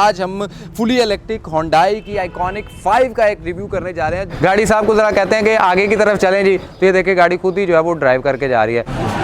आज हम fully electric Hyundai की आइकॉनिक 5 का एक रिव्यू करने जा रहे हैं। गाड़ी साहब को जरा कहते हैं कि आगे की तरफ चलें जी, तो ये देखिए गाड़ी खुद ही जो है वो ड्राइव करके जा रही है।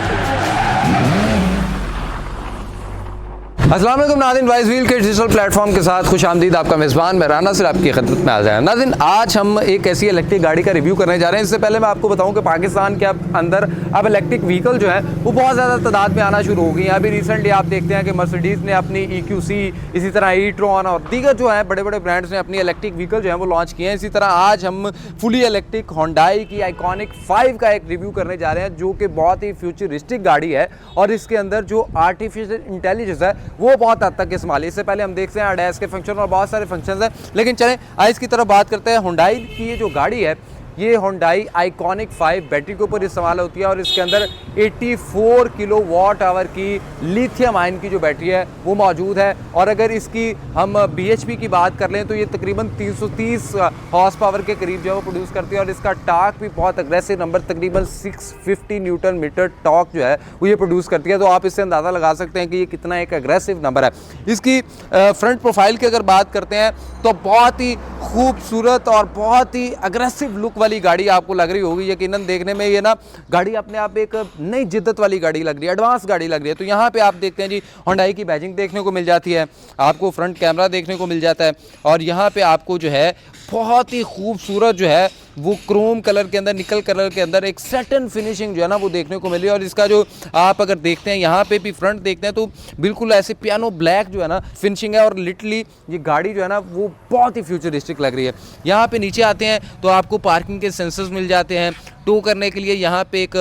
अस्सलाम वालेकुम नाज़रीन, वाइज व्हील के डिजिटल प्लेटफॉर्म के साथ खुश आमदीद। आपका मेज़बान मैं राना सिर आपकी खिदमत में हाज़िर है। नाज़रीन, आज हम एक ऐसी इलेक्ट्रिक गाड़ी का रिव्यू करने जा रहे हैं। इससे पहले मैं आपको बताऊं कि पाकिस्तान के अंदर अब इलेक्ट्रिक व्हीकल जो है वो बहुत ज़्यादा तादाद में आना शुरू हो गई है। अभी रिसेंटली आप देखते हैं कि मर्सिडीज़ ने अपनी EQC, इसी तरह ई-ट्रॉन और दीगर जो है बड़े बड़े ब्रांड्स ने अपनी इलेक्ट्रिक व्हीकल जो है वो लॉन्च किए हैं। इसी तरह आज हम फुली इलेक्ट्रिक होंडाई की आइकॉनिक 5 का एक रिव्यू करने जा रहे हैं, जो कि बहुत ही फ्यूचरिस्टिक गाड़ी है और इसके अंदर जो आर्टिफिशियल इंटेलिजेंस है वो बहुत हद तक इस्तेमाल है। इससे पहले हम देखते हैं ADAS के फंक्शन और बहुत सारे फंक्शंस हैं, लेकिन चलें आज की तरफ बात करते हैं। होंडाई की ये जो गाड़ी है ये होंडाई आइकॉनिक 5 बैटरी के ऊपर इस्तेमाल होती है और इसके अंदर 84 किलोवाट आवर की लिथियम आयन की जो बैटरी है वो मौजूद है। और अगर इसकी हम BHP की बात कर लें तो ये तकरीबन 330 हॉर्स पावर के करीब जो है वो प्रोड्यूस करती है और इसका टॉर्क भी बहुत अग्रेसिव नंबर तकरीबन 650 न्यूटन मीटर टॉर्क जो है वो ये प्रोड्यूस करती है। तो आप इससे अंदाज़ा लगा सकते हैं कि ये कितना एक अग्रेसिव नंबर है। इसकी फ्रंट प्रोफाइल की अगर बात करते हैं तो बहुत ही खूबसूरत और बहुत ही अग्रेसिव लुक वाली गाड़ी आपको लग रही होगी। यकीनन देखने में ये ना गाड़ी अपने आप एक नई जिद्दत वाली गाड़ी लग रही है, एडवांस गाड़ी लग रही है। तो यहाँ पे आप देखते हैं जी होंडाई की बैजिंग देखने को मिल जाती है, आपको फ्रंट कैमरा देखने को मिल जाता है और यहाँ पे आपको जो है बहुत ही खूबसूरत जो है वो क्रोम कलर के अंदर, निकल कलर के अंदर एक सैटिन फिनिशिंग जो है ना वो देखने को मिली। और इसका जो आप अगर देखते हैं यहाँ पे भी फ्रंट देखते हैं तो बिल्कुल ऐसे पियानो ब्लैक जो है ना फिनिशिंग है और लिटरली ये गाड़ी जो है ना वो बहुत ही फ्यूचरिस्टिक लग रही है। यहाँ पे नीचे आते हैं तो आपको पार्किंग के सेंसर्स मिल जाते हैं, टो करने के लिए यहाँ पे एक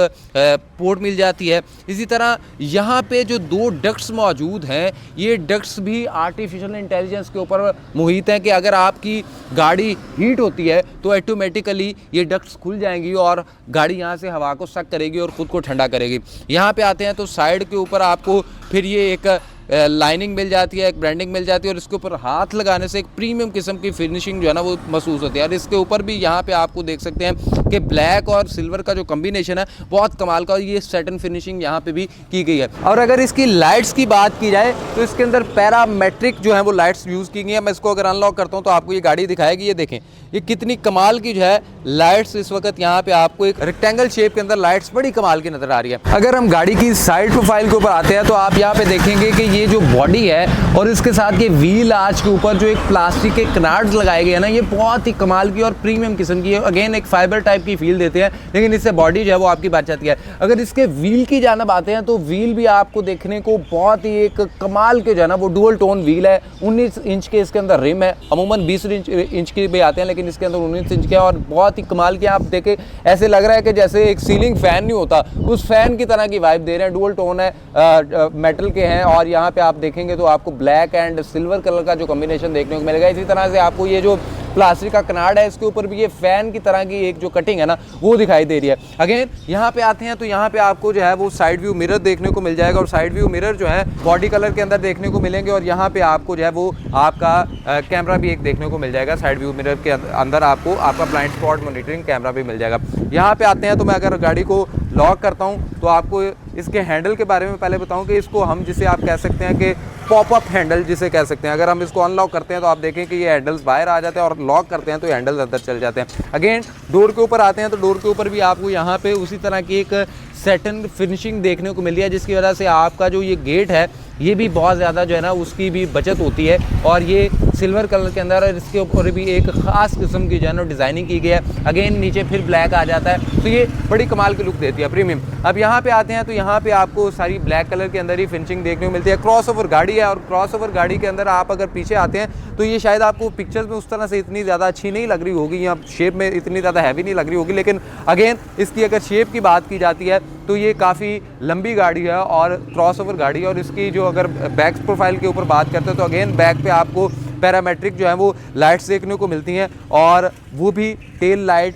पोर्ट मिल जाती है। इसी तरह यहाँ पे जो 2 डक्ट्स मौजूद हैं ये डक्ट्स भी आर्टिफिशियल इंटेलिजेंस के ऊपर मुहित हैं कि अगर आपकी गाड़ी हीट होती है तो ऑटोमेटिकली ये डक्ट्स खुल जाएंगी और गाड़ी यहाँ से हवा को सक करेगी और ख़ुद को ठंडा करेगी। यहाँ पे आते हैं तो साइड के ऊपर आपको फिर ये एक लाइनिंग मिल जाती है, एक ब्रांडिंग मिल जाती है और इसके ऊपर हाथ लगाने से एक प्रीमियम किस्म की फिनिशिंग जो है ना वो महसूस होती है। और इसके ऊपर भी यहाँ पे आपको देख सकते हैं कि ब्लैक और सिल्वर का जो कॉम्बिनेशन है बहुत कमाल का और ये सैटिन फिनिशिंग यहाँ पे भी की गई है। और अगर इसकी लाइट्स की बात की जाए तो इसके अंदर पैरामेट्रिक जो है वो लाइट्स यूज़ की गई है। मैं इसको अगर अनलॉक करता हूँ तो आपको ये गाड़ी दिखाएगी। ये देखें ये कितनी कमाल की जो है लाइट्स इस वक्त यहाँ पे आपको एक रेक्टेंगल शेप के अंदर लाइट्स बड़ी कमाल की नजर आ रही है। अगर हम गाड़ी की साइड प्रोफाइल के ऊपर आते हैं तो आप यहाँ पे देखेंगे कि ये जो बॉडी है और इसके साथ ये व्हील आर्च के ऊपर जो एक प्लास्टिक के कनार्ड्स लगाए गए हैं ना ये बहुत ही कमाल की और प्रीमियम किस्म की है। अगेन एक फाइबर टाइप की फील देते हैं, लेकिन इससे बॉडी जो है वो आपकी बच जाती है। अगर इसके व्हील की जानिब आते हैं तो व्हील भी आपको देखने को बहुत ही एक कमाल के जो है ना वो डुअल टोन व्हील है। 19 इंच के इसके अंदर रिम है, अमूमन 20 इंच की भी आते हैं लेकिन इसके अंदर 19 इंच के और बहुत ही कमाल के। आप देखें ऐसे लग रहा है कि जैसे एक सीलिंग फैन नहीं होता उस फैन की तरह की वाइब दे रहे हैं। डुअल टोन है, मेटल के हैं और यहाँ पे आप देखेंगे तो आपको ब्लैक एंड सिल्वर कलर का जो कॉम्बिनेशन देखने को मिलेगा। इसी तरह से आपको ये जो प्लास्टिक का कनार्ड है इसके ऊपर भी ये फैन की तरह की एक जो कटिंग है ना वो दिखाई दे रही है। अगेन यहाँ पे आते हैं तो यहाँ पे आपको जो है वो साइड व्यू मिरर देखने को मिल जाएगा और साइड व्यू मिरर जो है बॉडी कलर के अंदर देखने को मिलेंगे और यहाँ पे आपको जो है वो आपका कैमरा भी एक देखने को मिल जाएगा। साइड व्यू मिरर के अंदर आपको आपका ब्लाइंड स्पॉट मॉनिटरिंग कैमरा भी मिल जाएगा। यहाँ पे आते हैं तो मैं अगर गाड़ी को लॉक करता हूँ तो आपको इसके हैंडल के बारे में पहले बताऊं कि इसको हम जिसे आप कह सकते हैं कि पॉपअप हैंडल जिसे कह सकते हैं। अगर हम इसको अनलॉक करते हैं तो आप देखें कि ये हैंडल्स बाहर आ जाते हैं और लॉक करते हैं तो ये हैंडल्स अंदर चल जाते हैं। अगेन डोर के ऊपर आते हैं तो डोर के ऊपर भी आपको यहाँ पे उसी तरह की एक सैटिन फिनिशिंग देखने को मिली है, जिसकी वजह से आपका जो ये गेट है ये भी बहुत ज़्यादा जो है ना उसकी भी बचत होती है और ये सिल्वर कलर के अंदर और इसके ऊपर भी एक ख़ास किस्म की जो है ना डिज़ाइनिंग की गई है। अगेन नीचे फिर ब्लैक आ जाता है तो ये बड़ी कमाल की लुक देती है, प्रीमियम। अब यहाँ पे आते हैं तो यहाँ पे आपको सारी ब्लैक कलर के अंदर ही फिनिशिंग देखने को मिलती है। क्रॉसओवर गाड़ी है और क्रॉसओवर गाड़ी के अंदर आप अगर पीछे आते हैं तो ये शायद आपको पिक्चर्स में उस तरह से इतनी ज़्यादा अच्छी नहीं लग रही होगी या शेप में इतनी ज़्यादा हैवी नहीं लग रही होगी, लेकिन अगेन इसकी अगर शेप की बात की जाती है तो ये काफ़ी लंबी गाड़ी है और क्रॉसओवर गाड़ी है। और इसकी जो अगर बैक प्रोफाइल के ऊपर बात करते हैं तो अगेन बैक पे आपको पैरामेट्रिक जो है वो लाइट्स देखने को मिलती हैं और वो भी टेल लाइट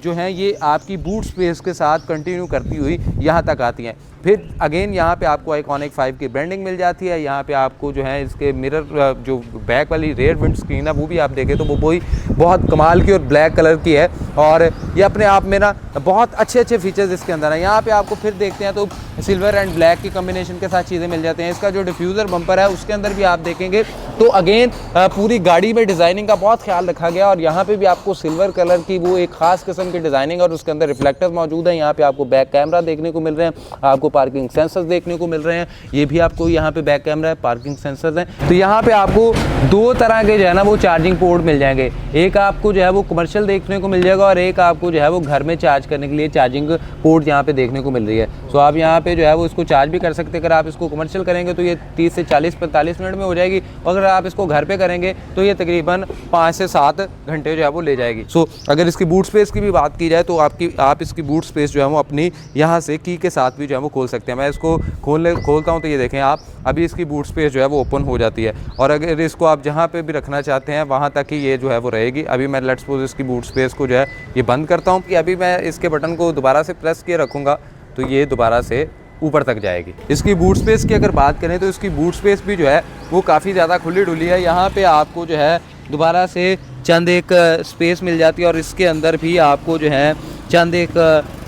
जो हैं ये आपकी बूट स्पेस के साथ कंटिन्यू करती हुई यहाँ तक आती हैं। फिर अगेन यहाँ पे आपको आइकॉनिक 5 की ब्रांडिंग मिल जाती है। यहाँ पे आपको जो है इसके मिरर जो बैक वाली रेयर विंड स्क्रीन है वो भी आप देखें तो वो वही बहुत कमाल की और ब्लैक कलर की है, और ये अपने आप में ना बहुत अच्छे अच्छे फीचर्स इसके अंदर हैं। यहाँ पे आपको फिर देखते हैं तो सिल्वर एंड ब्लैक की कॉम्बिनेशन के साथ चीज़ें मिल जाती हैं। इसका जो डिफ्यूज़र बम्पर है उसके अंदर भी आप देखेंगे तो अगेन पूरी गाड़ी में डिज़ाइनिंग का बहुत ख्याल रखा गया, और यहाँ पे भी आपको सिल्वर कलर की वो एक खास किस्म की डिज़ाइनिंग और उसके अंदर रिफ्लेक्टर्स मौजूद हैं। यहाँ पे आपको बैक कैमरा देखने को मिल रहे हैं, आपको पार्किंग सेंसर्स देखने को मिल रहे हैं। ये भी आपको यहाँ पे बैक कैमरा है, पार्किंग सेंसर्स हैं। तो यहाँ पे आपको दो तरह के जो है ना वो चार्जिंग पोर्ट मिल जाएंगे। एक आपको जो है वो कमर्शियल देखने को मिल जाएगा और एक आपको जो है वो घर में चार्ज करने के लिए चार्जिंग पोर्ट यहाँ पे देखने को मिल रही है। सो आप यहाँ पे जो है वो इसको चार्ज भी कर सकते हैं। अगर आप इसको कमर्शियल करेंगे तो ये 30 से 40-45 मिनट में हो जाएगी, और अगर आप इसको घर पे करेंगे तो ये तकरीबन 5 से 7 घंटे जो है वो ले जाएगी। सो अगर इसकी बूट स्पेस की भी बात की जाए तो आप इसकी बूट स्पेस जो है वो अपनी यहाँ से की के साथ भी जो है वो खोल सकते हैं। मैं इसको खोलता हूँ तो ये देखें आप, अभी इसकी बूट स्पेस जो है वो ओपन हो जाती है, और अगर इसको आप जहाँ पे भी रखना चाहते हैं वहाँ तक ही ये जो है वो रहेगी। अभी मैं लेट्स सपोज इसकी बूट स्पेस को जो है ये बंद करता हूँ कि अभी मैं इसके बटन को दोबारा से प्रेस किए रखूँगा तो ये दोबारा से ऊपर तक जाएगी। इसकी बूट स्पेस की अगर बात करें तो इसकी बूट स्पेस भी जो है वो काफ़ी ज़्यादा खुली डुली है। यहाँ पे आपको जो है दोबारा से चंद एक स्पेस मिल जाती है, और इसके अंदर भी आपको जो है चंद एक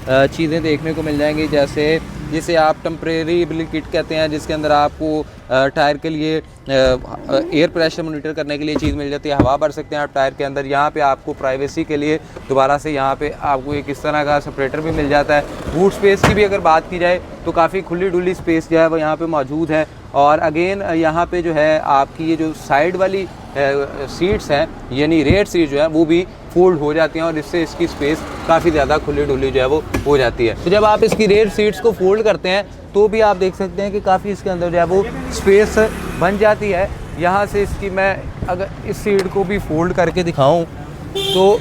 चीज़ें देखने को मिल जाएंगी, जैसे जिसे आप टेम्परेरी किट कहते हैं, जिसके अंदर आपको टायर के लिए एयर प्रेशर मॉनिटर करने के लिए चीज़ मिल जाती है, हवा भर सकते हैं आप टायर के अंदर। यहाँ पे आपको प्राइवेसी के लिए दोबारा से यहाँ पे आपको एक इस तरह का सेपरेटर भी मिल जाता है। बूट स्पेस की भी अगर बात की जाए तो काफ़ी खुली डुली स्पेस जो है वो यहाँ पे मौजूद है, और अगेन यहाँ पे जो है आपकी ये जो साइड वाली सीट्स हैं यानी रेयर सीट जो है वो भी फोल्ड हो जाती हैं, और इससे इसकी स्पेस काफ़ी ज़्यादा खुली डुली जो है वो हो जाती है। तो जब आप इसकी रेयर सीट्स को फोल्ड करते हैं तो भी आप देख सकते हैं कि काफ़ी इसके अंदर जो है वो स्पेस बन जाती है। यहाँ से इसकी मैं अगर इस सीट को भी फोल्ड करके दिखाऊं तो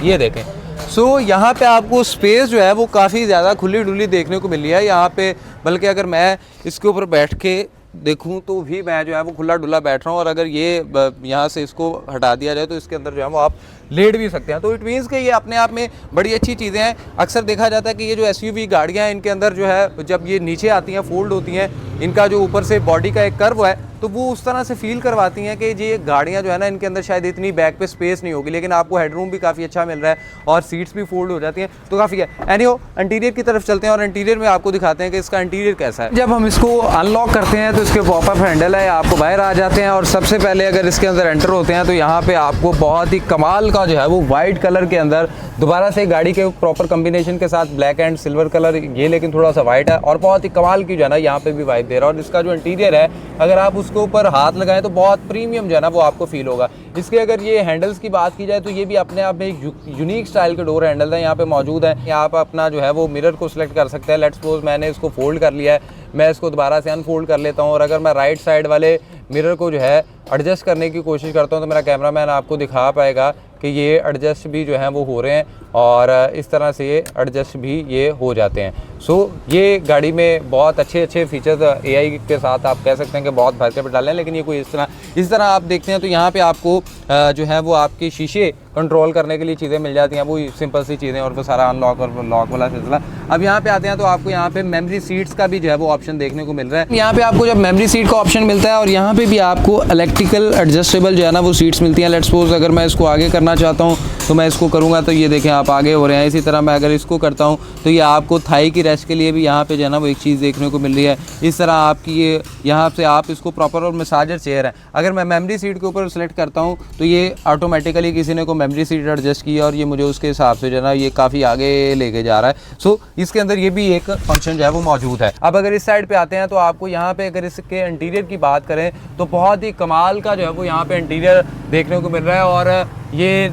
ये देखें, सो यहाँ पे आपको स्पेस जो है वो काफ़ी ज़्यादा खुली डुली देखने को मिल रही है यहाँ पे। बल्कि अगर मैं इसके ऊपर बैठ के देखूं तो भी मैं जो है वो खुला डुला बैठ रहा हूँ, और अगर ये यहाँ से इसको हटा दिया जाए तो इसके अंदर जो है वो आप लेट भी सकते हैं। तो इट मीन्स कि ये अपने आप में बड़ी अच्छी चीज़ें हैं। अक्सर देखा जाता है कि ये जो SUV गाड़ियाँ हैं इनके अंदर जो है जब ये नीचे आती हैं फोल्ड होती हैं, इनका जो ऊपर से बॉडी का एक कर्व है तो वो उस तरह से फील करवाती हैं कि ये गाड़ियाँ जो है ना इनके अंदर शायद इतनी बैक पे स्पेस नहीं होगी, लेकिन आपको हेडरूम भी काफ़ी अच्छा मिल रहा है और सीट्स भी फोल्ड हो जाती हैं, तो काफ़ी है। एनीहो इंटीरियर की तरफ चलते हैं और इंटीरियर में आपको दिखाते हैं कि इसका इंटीरियर कैसा है। जब हम इसको अनलॉक करते हैं तो इसके पॉपअप हैंडल है, आपको बाहर आ जाते हैं, और सबसे पहले अगर इसके अंदर एंटर होते हैं तो यहाँ पे आपको बहुत ही कमाल का जो है वो वाइट कलर के अंदर दोबारा से गाड़ी के प्रॉपर कॉम्बिनेशन के साथ ब्लैक एंड सिल्वर कलर, ये लेकिन थोड़ा सा वाइट है और बहुत ही कमाल की जो है ना यहाँ पे भी वाइब दे रहा है। और इसका जो इंटीरियर है अगर आप उसके ऊपर हाथ लगाएं तो बहुत प्रीमियम जो है ना वो आपको फील होगा। इसके अगर ये हैंडल्स की बात की जाए तो ये भी अपने आप में एक यूनिक स्टाइल के डोर हैंडल है यहाँ पे मौजूद है। यहाँ आप अपना जो है वो मिरर को सिलेक्ट कर सकते हैं। लेट्स सपोज मैंने इसको फोल्ड कर लिया है, मैं इसको दोबारा से अनफोल्ड कर लेता हूँ, और अगर मैं राइट साइड वाले मिरर को जो है एडजस्ट करने की कोशिश करता हूँ तो मेरा कैमरामैन आपको दिखा पाएगा कि ये एडजस्ट भी जो है वो हो रहे हैं, और इस तरह से ये एडजस्ट भी ये हो जाते हैं। सो ये गाड़ी में बहुत अच्छे अच्छे फीचर्स AI के साथ आप कह सकते हैं कि बहुत भर के डाले हैं, लेकिन ये कोई इस तरह आप देखते हैं तो यहाँ पे आपको जो है वो आपके शीशे कंट्रोल करने के लिए चीज़ें मिल जाती हैं, वो सिंपल सी चीज़ें, और वो सारा अनलॉक और लॉक वाला सिलसिला। अब यहाँ पे आते हैं तो आपको यहाँ पे मेमोरी सीट्स का भी जो है वो ऑप्शन देखने को मिल रहा है। यहाँ पे आपको जब मेमोरी सीट का ऑप्शन मिलता है और यहाँ पे भी आपको इलेक्ट्रिकल एडजस्टेबल जो है ना वो सीट्स मिलती हैं। लेट्स सपोज अगर मैं इसको आगे करना चाहता हूँ तो मैं इसको करूँगा तो ये देखें आप आगे हो रहे हैं। इसी तरह मैं अगर इसको करता हूँ तो ये आपको थाई की रेस्ट के लिए भी यहाँ पे जो है ना वो एक चीज़ देखने को मिल रही है। इस तरह आपकी ये यहाँ से आप इसको प्रॉपर और मसाजर चेयर है, अगर मैं मेमोरी सीट के ऊपर सेलेक्ट करता हूँ तो ये ऑटोमेटिकली किसी ने को मेमोरी सीट एडजस्ट की और ये मुझे उसके हिसाब से जो है ना ये काफ़ी आगे लेके जा रहा है। सो इसके अंदर ये भी एक फंक्शन जो है वो मौजूद है। अब अगर इस साइड पे आते हैं तो आपको यहाँ पे अगर इसके इंटीरियर की बात करें तो बहुत ही कमाल का जो है वो यहाँ पे इंटीरियर देखने को मिल रहा है, और ये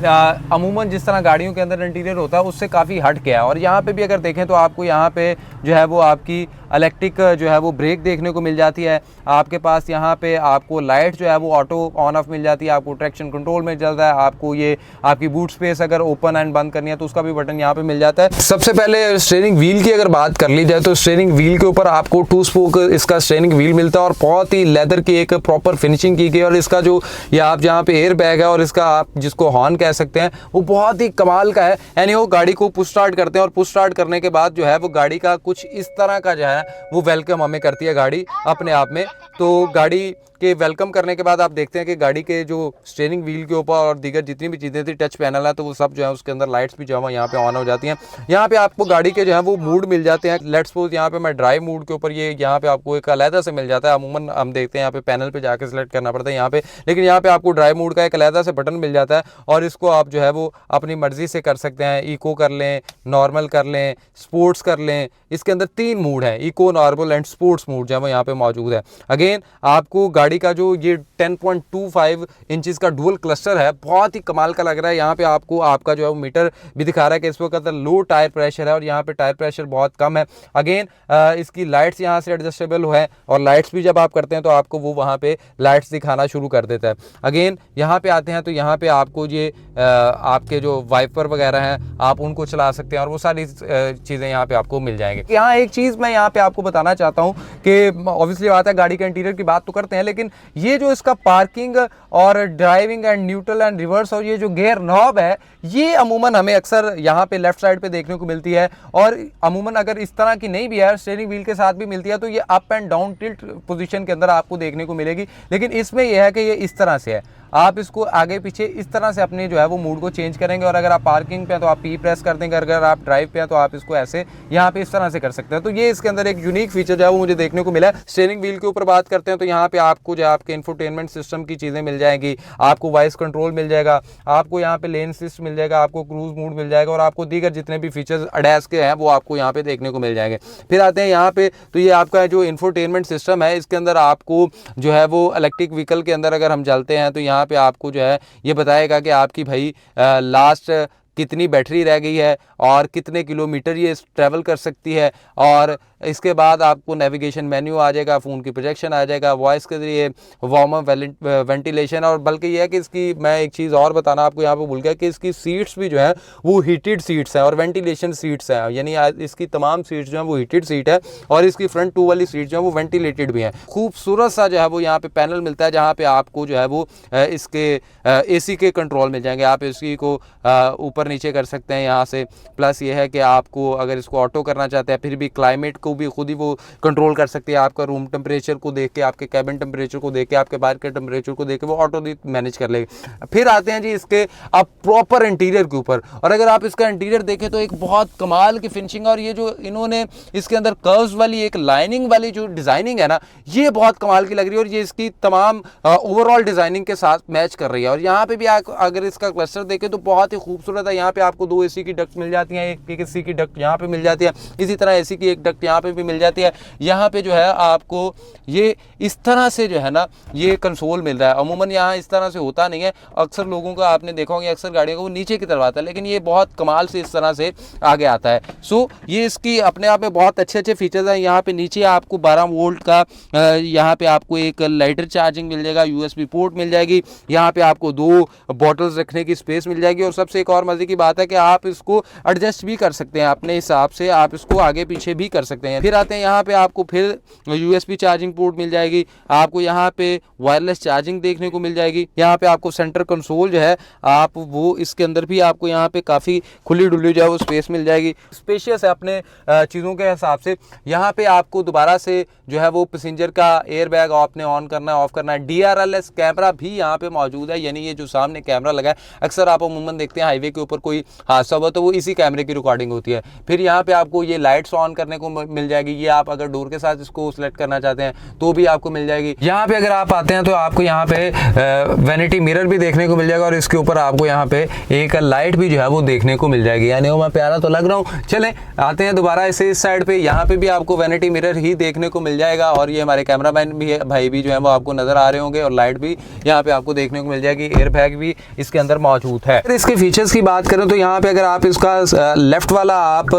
अमूमन जिस तरह गाड़ियों के अंदर इंटीरियर होता है उससे काफ़ी हट गया है। और यहाँ पे भी अगर देखें तो आपको यहाँ पे जो है वो आपकी इलेक्ट्रिक जो है वो ब्रेक देखने को मिल जाती है। आपके पास यहाँ पे आपको लाइट जो है वो ऑटो ऑन ऑफ मिल जाती है, आपको ट्रैक्शन कंट्रोल में चलता है, आपको ये आपकी बूट स्पेस अगर ओपन एंड बंद करनी है तो उसका भी बटन यहाँ पे मिल जाता है। सबसे पहले स्टीयरिंग व्हील की अगर बात कर ली जाए तो स्टीयरिंग व्हील के ऊपर आपको 2 स्पोक इसका स्टीयरिंग व्हील मिलता है और बहुत ही लेदर की एक प्रॉपर फिनिशिंग की गई। और इसका जो ये आप जहाँ पे एयर बैग है और इसका आप जिसको हॉर्न कह सकते हैं वो बहुत ही कमाल का है। यानी वो गाड़ी को पुश स्टार्ट करते हैं और पुश स्टार्ट करने के बाद जो है वो गाड़ी का कुछ इस तरह का जो है वो वेलकम हमें करती है गाड़ी अपने आप में। तो गाड़ी के वेलकम करने के बाद आप देखते हैं कि गाड़ी के जो स्टीयरिंग व्हील के ऊपर और दीगर जितनी भी चीज़ें थी, टच पैनल है, तो वो सब जो है उसके अंदर लाइट्स भी जो है यहाँ पे ऑन हो जाती हैं। यहाँ पे आपको गाड़ी के जो है वो मूड मिल जाते हैं। लेट्स सपोज यहाँ पे मैं ड्राइव मूड के ऊपर ये यहाँ पे आपको एक अलहदा से मिल जाता है। अमूमन हम देखते हैं यहाँ पे पैनल पे जाके सिलेक्ट करना पड़ता है यहाँ पे, लेकिन यहाँ पे आपको ड्राइव मूड का एक अलहदा से बटन मिल जाता है और इसको आप जो है वो अपनी मर्जी से कर सकते हैं। इको कर लें, नॉर्मल कर लें, स्पोर्ट्स कर लें। इसके अंदर 3 मूड हैं, eco, normal and sports mode जो है वो यहाँ पे मौजूद है। अगेन आपको गाड़ी का जो ये 10.25 इंचेस का डुअल क्लस्टर है, बहुत ही कमाल का लग रहा है। यहाँ पे आपको आपका जो है वो मीटर भी दिखा रहा है कि इस वक्त लो टायर प्रेशर है और यहाँ पे टायर प्रेशर बहुत कम है। अगेन इसकी लाइट्स यहाँ से एडजस्टेबल है और लाइट्स भी जब आप करते हैं तो आपको वो वहाँ पे लाइट्स दिखाना शुरू कर देता है। अगेन यहाँ पे आते हैं तो यहाँ पे आपको ये आपके जो वाइपर वगैरह हैं आप उनको चला सकते हैं और वो सारी चीज़ें यहाँ पे आपको मिल जाएंगे। यहाँ एक चीज़ मैं यहाँ पे आपको बताना चाहता हूँ कि ऑब्वियसली बात है गाड़ी के इंटीरियर की बात तो करते हैं, लेकिन ये जो इसका पार्किंग और driving and neutral and reverse और ये जो गियर नॉब है ये अमूमन हमें अक्सर यहाँ पे लेफ्ट साइड पे देखने को मिलती है और अमूमन अगर इस तरह की नहीं भी है स्टीयरिंग व्हील के साथ भी मिलती है तो ये up and down tilt position के अंदर आपको देखने को मिलेगी। लेकिन इसमें यह है कि ये इस तरह से है, आप इसको आगे पीछे इस तरह से अपने जो है वो मूड को चेंज करेंगे और अगर आप पार्किंग पे हैं तो आप पी प्रेस कर देंगे, अगर आप ड्राइव पे हैं तो आप इसको ऐसे यहाँ पे इस तरह से कर सकते हैं। तो ये इसके अंदर एक यूनिक फीचर जो है वो मुझे देखने को मिला है। स्टीयरिंग व्हील के ऊपर बात करते हैं तो यहाँ पे आपको जो आपके इंफोटेनमेंट सिस्टम की चीज़ें मिल जाएंगी, आपको वॉइस कंट्रोल मिल जाएगा, आपको यहाँ पे लेन असिस्ट मिल जाएगा, आपको क्रूज मूड मिल जाएगा और आपको दीगर जितने भी फीचर्स अडैस के हैं वो आपको यहाँ पे देखने को मिल जाएंगे। फिर आते हैं यहाँ पे तो ये आपका जो इंफोटेनमेंट सिस्टम है इसके अंदर आपको जो है वो इलेक्ट्रिक व्हीकल के अंदर अगर हम चलते हैं तो यहाँ पे आपको जो है ये बताएगा कि आपकी भाई लास्ट कितनी बैटरी रह गई है और कितने किलोमीटर ये ट्रैवल कर सकती है। और इसके बाद आपको नेविगेशन मेन्यू आ जाएगा, फ़ोन की प्रोजेक्शन आ जाएगा, वॉइस के ज़रिए वार्म अप वेंटिलेशन। और बल्कि ये है कि इसकी मैं एक चीज़ और बताना आपको यहाँ पे भूल गया कि इसकी सीट्स भी जो है वो हीटेड सीट्स हैं और वेंटिलेशन सीट्स हैं, यानी इसकी तमाम सीट्स जो हैं वो हीटेड सीट है और इसकी फ्रंट 2 वाली सीट जो है वो वेंटिलेटेड भी हैं। खूबसूरत सा जो है वो यहाँ पे पैनल मिलता है जहाँ पे आपको जो है वो इसके AC के कंट्रोल मिल जाएंगे। आप AC को ऊपर नीचे कर सकते हैं यहाँ से। प्लस ये है कि आपको अगर इसको ऑटो करना चाहते हैं फिर भी क्लाइमेट को भी खुद ही वो कंट्रोल कर सकती है। आपका रूम टेम्परेचर को देख के, आपके कैबिन टेम्परेचर को देख के, आपके बाहर के टेम्परेचर को देख के वो ऑटो मैनेज कर लेगी। फिर आते हैं जी इसके आप प्रॉपर इंटीरियर के ऊपर, और अगर आप इसका इंटीरियर देखें तो एक बहुत कमाल की फिनिशिंग और ये जो इन्होंने इसके अंदर कर्व्स वाली एक लाइनिंग वाली जो डिज़ाइनिंग है ना ये बहुत कमाल की लग रही है और ये इसकी तमाम ओवरऑल डिज़ाइनिंग के साथ मैच कर रही है। और यहाँ पे भी अगर इसका क्लस्टर देखें तो बहुत ही खूबसूरत है। यहाँ पे आपको 2 AC की डक्ट मिल जाती हैं, एक AC की डक्ट यहाँ पे मिल जाती है, इसी तरह AC की एक डक्ट यहाँ पे भी मिल जाती है। यहाँ पे जो है आपको ये इस तरह से जो है ना ये कंसोल मिल रहा है। अमूमन यहाँ इस तरह से होता नहीं है, अक्सर लोगों का आपने देखा होगा अक्सर गाड़ियों को वो नीचे की तरफ आता है, लेकिन ये बहुत कमाल से इस तरह से आगे आता है। सो ये इसकी अपने आप में बहुत अच्छे फीचर्स हैं। यहाँ पे नीचे आपको 12 वोल्ट का यहाँ पे आपको एक लाइटर चार्जिंग मिल जाएगा, USB पोर्ट मिल जाएगी, यहाँ पे आपको 2 बॉटल्स रखने की स्पेस मिल जाएगी और सबसे एक और मजे की बात है कि आप इसको एडजस्ट भी कर सकते हैं अपने हिसाब से, आप इसको आगे पीछे भी कर सकते हैं। फिर आते हैं यहाँ पे आपको फिर USB चार्जिंग पोर्ट मिल जाएगी, आपको यहाँ पे वायरलेस चार्जिंग देखने को मिल जाएगी। यहाँ पे आपको सेंटर कंसोल जो है आप वो इसके अंदर भी आपको यहाँ पे काफ़ी खुली डुली जो है वो स्पेस मिल जाएगी, स्पेशियस है अपने चीज़ों के हिसाब से। यहाँ पे आपको दोबारा से जो है वो पैसेंजर का एयर बैग आपने ऑन करना है, ऑफ करना है। DRLS कैमरा भी यहाँ पे मौजूद है, यानी ये जो सामने कैमरा लगा है अक्सर आप अमूमन देखते हैं हाईवे के ऊपर कोई हादसा हुआ तो वो इसी कैमरे की रिकॉर्डिंग होती है। फिर यहाँ पे आपको ये लाइट्स ऑन करने को मिल जाएगी, ये आप अगर डोर के साथ इसको सिलेक्ट करना चाहते हैं तो भी आपको मिल जाएगी। यहाँ पे अगर आप आते हैं तो आपको यहाँ पे वैनिटी मिरर भी देखने को मिल जाएगा और इसके ऊपर आपको यहाँ पे एक लाइट भी जो है वो देखने को मिल जाएगी। यानी वो मैं प्यारा तो लग रहा हूँ। चले आते हैं दोबारा इसे इस साइड पे, यहाँ पे भी आपको वैनिटी मिरर ही देखने को मिल जाएगा और ये हमारे कैमरामैन भी भाई भी जो है वो आपको नजर आ रहे होंगे और लाइट भी यहाँ पे आपको देखने को मिल जाएगी। एयर बैग भी इसके अंदर मौजूद है। इसके फीचर्स की बात करें तो यहाँ पे अगर आप इसका लेफ्ट वाला आप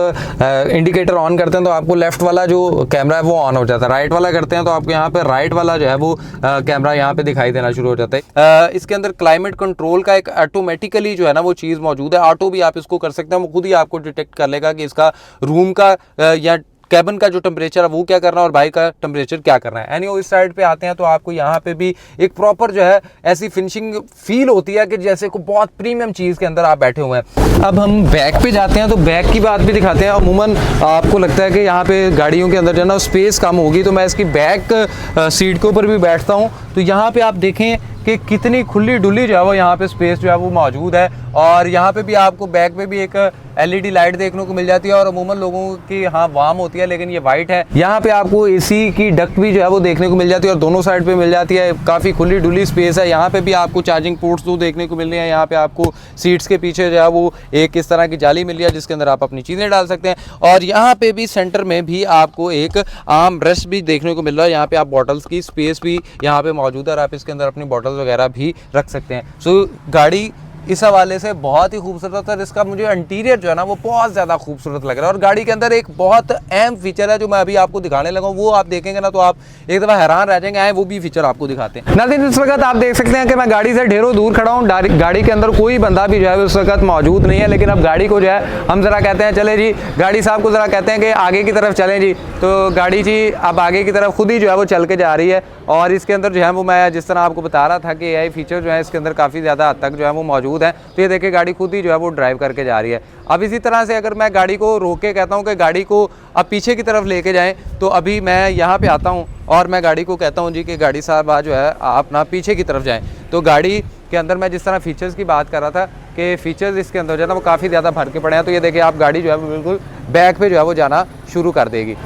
इंडिकेटर ऑन करते हैं तो आपको लेफ्ट वाला जो कैमरा है वो ऑन हो जाता है, राइट वाला करते हैं तो आपको यहाँ पे राइट वाला जो है वो कैमरा यहाँ पे दिखाई देना शुरू हो जाता है। इसके अंदर क्लाइमेट कंट्रोल का एक ऑटोमेटिकली जो है ना वो चीज़ मौजूद है, ऑटो भी आप इसको कर सकते हैं, वो खुद ही आपको डिटेक्ट कर लेगा कि इसका रूम का या कैबिन का जो टेम्परेचर है वो क्या करना है और बाइक का टेम्परेचर क्या करना है। एनी इस साइड पे आते हैं तो आपको यहाँ पे भी एक प्रॉपर जो है ऐसी फिनिशिंग फील होती है कि जैसे को बहुत प्रीमियम चीज़ के अंदर आप बैठे हुए हैं। अब हम बैक पे जाते हैं तो बैक की बात भी दिखाते हैं। अमूमन आपको लगता है कि यहाँ पे गाड़ियों के अंदर जो है ना स्पेस कम होगी, तो मैं इसकी बैक सीट के ऊपर भी बैठता हूँ तो यहाँ पे आप देखें कि कितनी खुली डुली जो है वो यहाँ पे स्पेस जो है वो मौजूद है। और यहाँ पे भी आपको बैक में भी एक LED लाइट देखने को मिल जाती है और अमूमन लोगों की हाँ वार्म होती है, लेकिन ये वाइट है। यहाँ पे आपको AC की डक्ट भी जो है वो देखने को मिल जाती है और दोनों साइड पे मिल जाती है, काफ़ी खुली डुली स्पेस है। यहाँ पे भी आपको चार्जिंग पोर्ट्स दो देखने को मिल रही है। यहाँ पे आपको सीट्स के पीछे जो है वो एक इस तरह की जाली मिल रही है जिसके अंदर आप अपनी चीज़ें डाल सकते हैं। और यहाँ पे भी सेंटर में भी आपको एक आर्म रेस्ट भी देखने को मिल रहा है। यहाँ पे आप बॉटल्स की स्पेस भी यहाँ पे मौजूद है और आप इसके अंदर अपनी बॉटल्स वगैरह भी रख सकते हैं। सो गाड़ी इस हवाले से बहुत ही खूबसूरत है। इसका मुझे इंटीरियर जो है ना वो बहुत ज़्यादा खूबसूरत लग रहा है। और गाड़ी के अंदर एक बहुत अहम फीचर है जो मैं अभी आपको दिखाने लगा हूँ, वो आप देखेंगे ना तो आप एक दफ़ा हैरान रह जाएंगे। आए वो भी फीचर आपको दिखाते हैं। नाज़रीन, इस वक्त आप देख सकते हैं कि मैं गाड़ी से ढेरों दूर खड़ा हूँ, गाड़ी के अंदर कोई बंदा भी जो है उस वक्त मौजूद नहीं है। लेकिन अब गाड़ी को जो है हम ज़रा कहते हैं चले जी, गाड़ी साहब को ज़रा कहते हैं कि आगे की तरफ चलें जी, तो गाड़ी जी अब आगे की तरफ खुद ही जो है वो चल के जा रही है। और इसके अंदर जो है वो मैं जिस तरह आपको बता रहा था कि AI फीचर जो है इसके अंदर काफ़ी ज़्यादा हद तक जो है वो मौजूद है। तो ये देखिए गाड़ी खुद ही जो है वो ड्राइव करके जा रही है। अब इसी तरह से अगर मैं गाड़ी को रोक के कहता हूँ कि गाड़ी को अब पीछे की तरफ लेके जाएं, तो अभी मैं यहाँ पे आता हूँ और मैं गाड़ी को कहता हूँ जी कि गाड़ी साहब आज जो है आप ना पीछे की तरफ जाएं, तो गाड़ी के अंदर मैं जिस तरह फीचर्स की बात कर रहा था कि फीचर्स इसके अंदर जो है ना वो काफ़ी ज़्यादा भर के पड़े हैं। तो ये देखिए आप गाड़ी जो है वो बिल्कुल बैक पे जो है वो जाना शुरू कर देगी।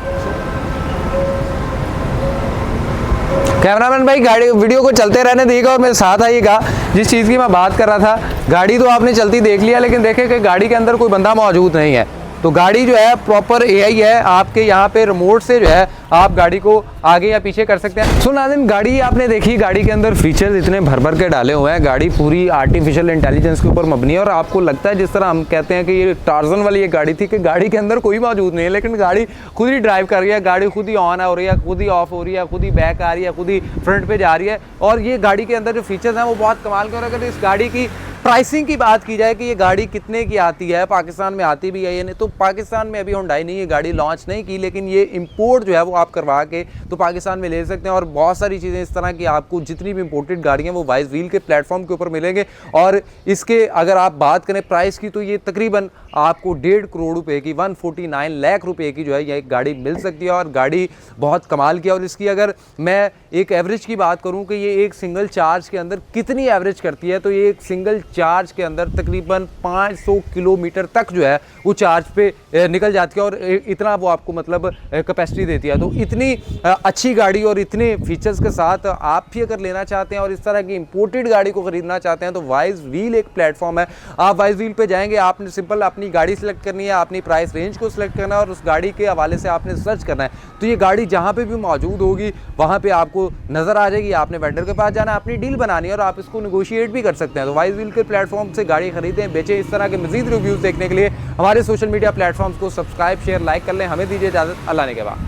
कैमरामैन भाई गाड़ी वीडियो को चलते रहने देगा और मेरे साथ आइएगा। जिस चीज़ की मैं बात कर रहा था, गाड़ी तो आपने चलती देख लिया, लेकिन देखें कि गाड़ी के अंदर कोई बंदा मौजूद नहीं है। तो गाड़ी जो है प्रॉपर AI है, आपके यहाँ पे रिमोट से जो है आप गाड़ी को आगे या पीछे कर सकते हैं। सो नाज़रीन, गाड़ी आपने देखी, गाड़ी के अंदर फीचर्स इतने भर भर के डाले हुए हैं। गाड़ी पूरी आर्टिफिशियल इंटेलिजेंस के ऊपर मबनी है और आपको लगता है जिस तरह हम कहते हैं कि ये टार्जन वाली एक गाड़ी थी कि गाड़ी के अंदर कोई मौजूद नहीं है, लेकिन गाड़ी खुद ही ड्राइव कर रही है, गाड़ी खुद ही ऑन हो रही है, खुद ही ऑफ हो रही है, खुद ही बैक आ रही है, खुद ही फ्रंट पे जा रही है। और ये गाड़ी के अंदर जो फीचर्स हैं वो बहुत कमाल के। और अगर इस गाड़ी की प्राइसिंग की बात की जाए कि ये गाड़ी कितने की आती है, पाकिस्तान में आती भी है ये नहीं, तो पाकिस्तान में अभी हुंडई ने ये गाड़ी लॉन्च नहीं की, लेकिन ये इंपोर्ट जो है वो आप करवा के तो पाकिस्तान में ले सकते हैं। और बहुत सारी चीज़ें इस तरह की आपको जितनी भी इंपोर्टेड गाड़ियाँ वो वाइज व्हील के प्लेटफॉर्म के ऊपर मिलेंगे। और इसके अगर आप बात करें प्राइस की, तो ये तकरीबन आपको 1.5 करोड़ रुपए की 149 लाख रुपए की जो है ये गाड़ी मिल सकती है। और गाड़ी बहुत कमाल की है। और इसकी अगर मैं एक एवरेज की बात करूं कि ये एक सिंगल चार्ज के अंदर कितनी एवरेज करती है, तो ये एक सिंगल चार्ज के अंदर तकरीबन 500 किलोमीटर तक जो है वो चार्ज पे निकल जाती है। और इतना वो आपको मतलब कैपेसिटी देती है। तो इतनी अच्छी गाड़ी और इतने फीचर्स के साथ आप भी अगर लेना चाहते हैं और इस तरह की इंपोर्टेड गाड़ी को खरीदना चाहते हैं, तो वाइज व्हील एक प्लेटफॉर्म है। आप वाइज व्हील पे जाएंगे, आपने सिंपल अपनी गाड़ी सेलेक्ट करनी है, अपनी प्राइस रेंज को सिलेक्ट करना है और उस गाड़ी के हवाले से आपने सर्च करना है। तो ये गाड़ी जहाँ पे भी मौजूद होगी वहाँ पे आपको नजर आ जाएगी। आपने वेंडर के पास जाना है, अपनी डील बनानी है और आप इसको नेगोशिएट भी कर सकते हैं। तो वाइज व्हील के प्लेटफॉर्म से गाड़ी खरीदें, बेचें। इस तरह के मजीद रिव्यूज देखने के लिए हमारे सोशल मीडिया प्लेटफॉर्म्स को सब्सक्राइब, शेयर, लाइक कर लें। हमें दीजिए इजाजत। अल्लाह ने के बाद।